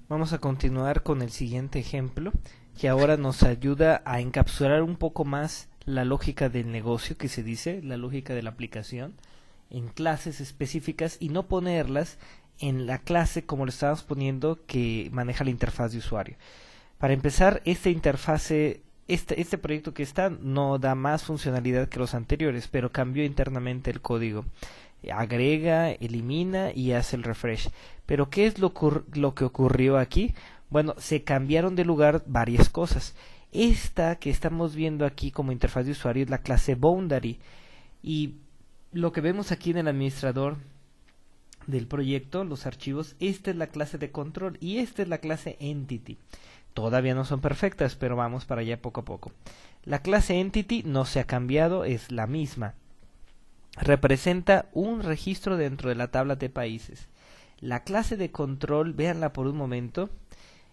Vamos a continuar con el siguiente ejemplo, que ahora nos ayuda a encapsular un poco más la lógica del negocio, que se dice, la lógica de la aplicación, en clases específicas y no ponerlas en la clase como lo estábamos poniendo que maneja la interfaz de usuario. Para empezar, esta interfase, este proyecto que está no da más funcionalidad que los anteriores, pero cambió internamente el código. Agrega, elimina y hace el refresh. Pero ¿qué es lo que ocurrió aquí? Bueno, se cambiaron de lugar varias cosas. Esta que estamos viendo aquí como interfaz de usuario es la clase Boundary. Y lo que vemos aquí en el administrador del proyecto, los archivos, esta es la clase de control y esta es la clase Entity. Todavía no son perfectas, pero vamos para allá poco a poco. La clase Entity no se ha cambiado, es la misma. Representa un registro dentro de la tabla de países. La clase de control, véanla por un momento,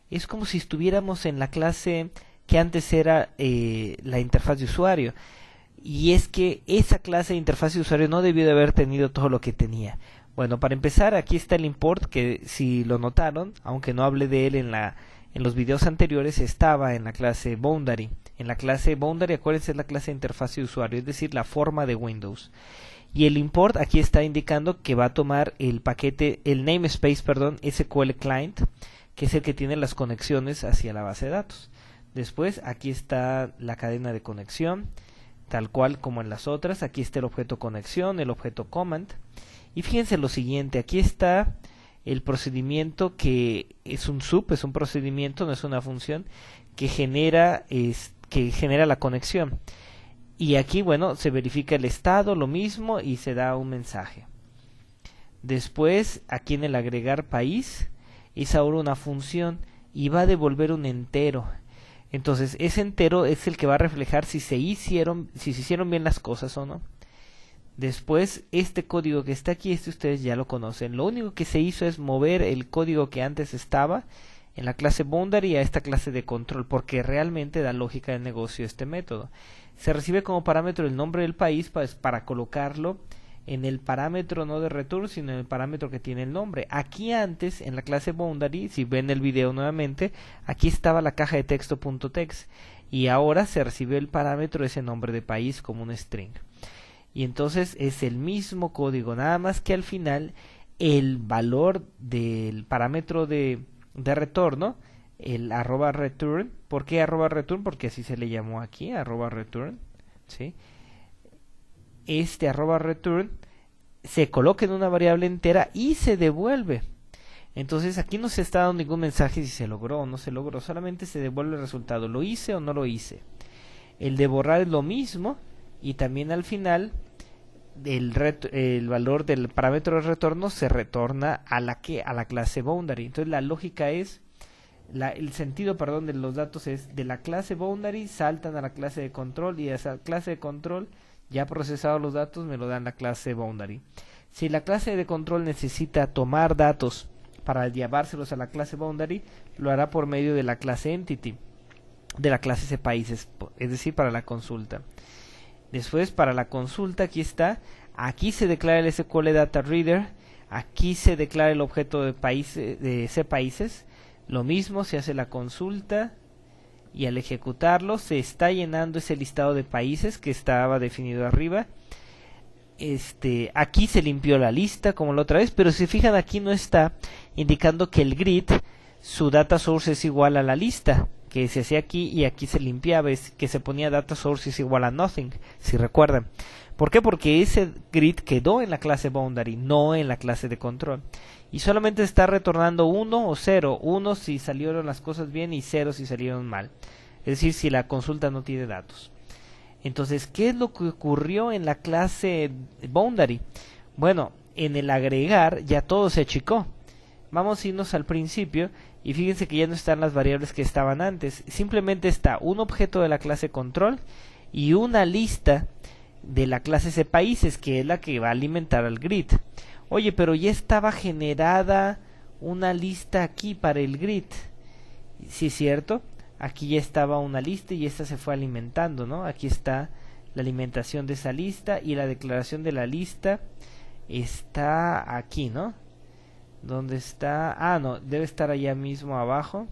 es como si estuviéramos en la clase que antes era la interfaz de usuario. Y es que esa clase de interfaz de usuario no debió de haber tenido todo lo que tenía. Bueno, para empezar, aquí está el import, que si lo notaron, aunque no hablé de él en los videos anteriores, estaba en la clase Boundary. En la clase Boundary, acuérdense, es la clase de interfaz de usuario, es decir, la forma de Windows. Y el import aquí está indicando que va a tomar el paquete, el namespace, perdón, SQL Client, que es el que tiene las conexiones hacia la base de datos. Después, aquí está la cadena de conexión, tal cual como en las otras. Aquí está el objeto conexión, el objeto command. Y fíjense lo siguiente, aquí está el procedimiento que es un sub, es un procedimiento, no es una función, que genera la conexión. Y aquí, bueno, se verifica el estado, lo mismo, y se da un mensaje. Después, aquí en el agregar país, es ahora una función y va a devolver un entero. Entonces, ese entero es el que va a reflejar si se hicieron bien las cosas o no. Después, este código que está aquí, ustedes ya lo conocen. Lo único que se hizo es mover el código que antes estaba en la clase Boundary a esta clase de control, porque realmente da lógica de negocio este método. Se recibe como parámetro el nombre del país para colocarlo en el parámetro no de return, sino en el parámetro que tiene el nombre. Aquí antes, en la clase Boundary, si ven el video nuevamente, aquí estaba la caja de texto.text y ahora se recibe el parámetro de ese nombre de país como un string. Y entonces es el mismo código, nada más que al final el valor del parámetro de retorno, el @return. ¿Por qué @return? Porque así se le llamó aquí, @return, ¿sí? Este @return se coloca en una variable entera y se devuelve. Entonces aquí no se está dando ningún mensaje si se logró o no se logró, solamente se devuelve el resultado, lo hice o no lo hice. El de borrar es lo mismo y también al final el valor del parámetro de retorno se retorna a la clase Boundary. Entonces la lógica es el sentido, perdón, de los datos es de la clase Boundary saltan a la clase de control y de esa clase de control ya procesados los datos me lo dan la clase Boundary. Si la clase de control necesita tomar datos para llevárselos a la clase Boundary, lo hará por medio de la clase Entity, de la clase países, es decir, para la consulta. Después, para la consulta, aquí se declara el SQL Data Reader, aquí se declara el objeto de cPaíses, lo mismo se hace la consulta y al ejecutarlo se está llenando ese listado de países que estaba definido arriba. Aquí se limpió la lista como la otra vez, pero si fijan aquí no está indicando que el grid, su data source es igual a la lista que se hacía aquí y aquí se limpiaba, es que se ponía data source es igual a nothing, si recuerdan. ¿Por qué? Porque ese grid quedó en la clase Boundary, no en la clase de control. Y solamente está retornando 1 o 0, 1 si salieron las cosas bien y 0 si salieron mal. Es decir, si la consulta no tiene datos. Entonces, ¿qué es lo que ocurrió en la clase Boundary? Bueno, en el agregar ya todo se achicó. Vamos a irnos al principio y fíjense que ya no están las variables que estaban antes. Simplemente está un objeto de la clase control y una lista de la clase cPaíses, que es la que va a alimentar al grid. Oye, pero ya estaba generada una lista aquí para el grid. Sí, cierto. Aquí ya estaba una lista y esta se fue alimentando, ¿no? Aquí está la alimentación de esa lista y la declaración de la lista está aquí, ¿no? ¿Dónde está? Ah, no, debe estar allá mismo abajo.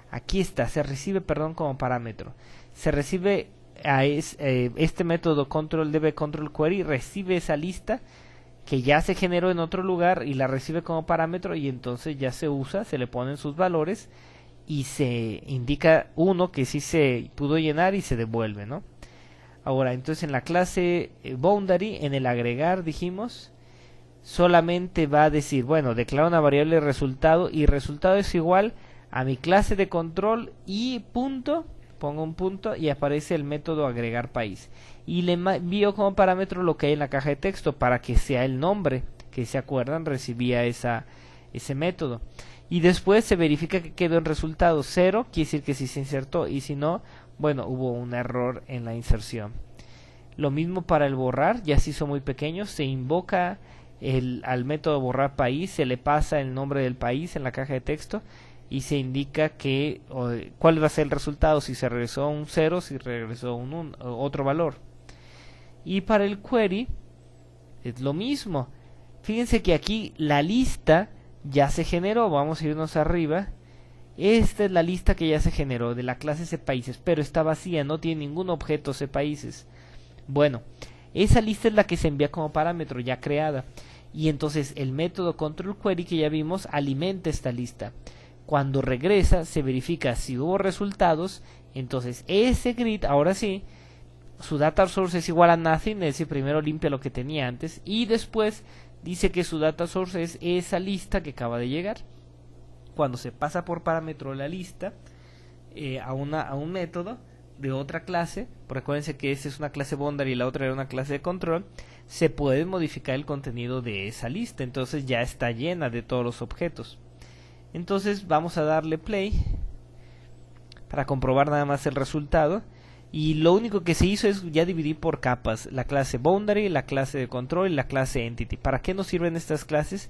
Aquí está, se recibe, perdón, como parámetro. Se recibe a este método control-db control query, recibe esa lista que ya se generó en otro lugar y la recibe como parámetro, y entonces ya se usa, se le ponen sus valores y se indica uno que sí se pudo llenar y se devuelve, ¿no? Ahora, entonces en la clase boundary, en el agregar dijimos, solamente va a decir, bueno, declara una variable resultado y resultado es igual a mi clase de control y punto, pongo un punto y aparece el método agregar país. Y le envío como parámetro lo que hay en la caja de texto para que sea el nombre, que se acuerdan recibía ese método. Y después se verifica que quedó en resultado 0, quiere decir que sí se insertó, y si no, bueno, hubo un error en la inserción. Lo mismo para el borrar, ya se hizo muy pequeño, se invoca al método borrar país, se le pasa el nombre del país en la caja de texto y se indica que cuál va a ser el resultado, si se regresó un 0, si regresó otro valor. Y para el query es lo mismo. Fíjense que aquí la lista ya se generó, vamos a irnos arriba. Esta es la lista que ya se generó de la clase cPaíses, pero está vacía, no tiene ningún objeto cPaíses. Bueno, esa lista es la que se envía como parámetro ya creada, y entonces el método control query que ya vimos alimenta esta lista. Cuando regresa se verifica si hubo resultados, entonces ese grid, ahora sí, su data source es igual a nothing, es decir, primero limpia lo que tenía antes y después dice que su data source es esa lista que acaba de llegar. Cuando se pasa por parámetro la lista a un método de otra clase, recuérdense que esta es una clase boundary y la otra era una clase de control, se puede modificar el contenido de esa lista, entonces ya está llena de todos los objetos. Entonces vamos a darle play para comprobar nada más el resultado, y lo único que se hizo es ya dividir por capas la clase boundary, la clase de control y la clase entity. ¿Para qué nos sirven estas clases?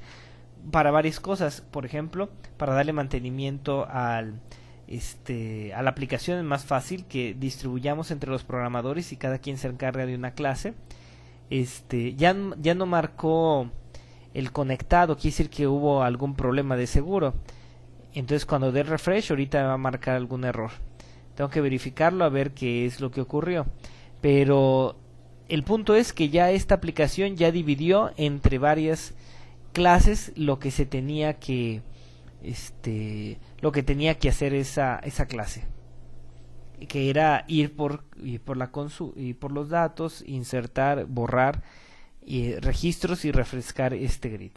Para varias cosas, por ejemplo, para darle mantenimiento a la aplicación. Es más fácil que distribuyamos entre los programadores y cada quien se encarga de una clase. Ya no marcó el conectado, quiere decir que hubo algún problema de seguro. Entonces cuando dé refresh ahorita va a marcar algún error. Tengo que verificarlo a ver qué es lo que ocurrió. Pero el punto es que ya esta aplicación ya dividió entre varias clases lo que se tenía que hacer esa clase, que era ir por los datos, insertar, borrar registros y refrescar este grid.